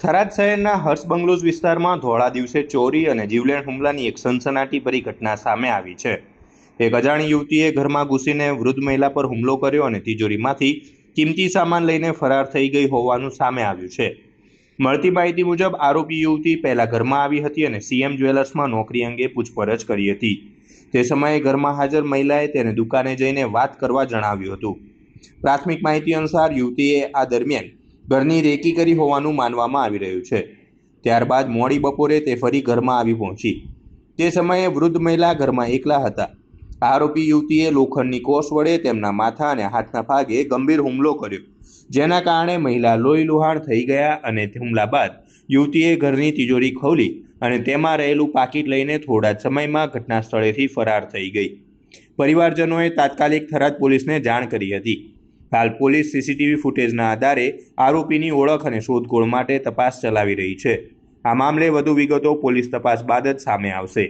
થરાદ શહેરના હર્ષ બંગલોઝ વિસ્તારમાં ધોળા દિવસે ચોરી અને જીવલેણ હુમલાની એક સનસનાટીભરી ઘટના સામે આવી છે। એક અજાણી યુવતીએ ઘરમાં ઘૂસીને વૃદ્ધ મહિલા પર હુમલો કર્યો અને તિજોરીમાંથી કિંમતી સામાન લઈને ફરાર થઈ ગઈ હોવાનું સામે આવ્યું છે। મળતી માહિતી મુજબ આરોપી યુવતી પહેલા ઘરમાં આવી હતી અને સીએમ જ્વેલર્સમાં નોકરી અંગે પૂછપરછ કરી હતી। તે સમયે ઘરમાં હાજર મહિલાએ તેને દુકાને જઈને વાત કરવા જણાવ્યું હતું। પ્રાથમિક માહિતી અનુસાર યુવતીએ આ દરમિયાન ઘરની રેકી કરી હોવાનું માનવામાં આવી રહ્યું છે। ત્યારબાદ મોડી બપોરે તે ફરી ઘરમાં આવી પહોંચી। તે સમયે વૃદ્ધ મહિલા ઘરમાં એકલા હતા। આરોપી યુવતીએ લોખંડની કોસ વડે તેમના માથા અને હાથના ભાગે ગંભીર હુમલો કર્યો, જેના કારણે મહિલા લોહીલુહાણ થઈ ગયા અને હુમલા બાદ યુવતીએ ઘરની તિજોરી ખોલી અને તેમાં રહેલું પાકીટ લઈને થોડા જ સમયમાં ઘટના સ્થળેથી ફરાર થઈ ગઈ। પરિવારજનોએ તાત્કાલિક થરાદ પોલીસને જાણ કરી હતી। હાલ પોલીસ સીસીટીવી ફૂટેજના આધારે આરોપીની ઓળખ અને શોધખોળ માટે તપાસ ચલાવી રહી છે। આ મામલે વધુ વિગતો પોલીસ તપાસ બાદ જ સામે આવશે।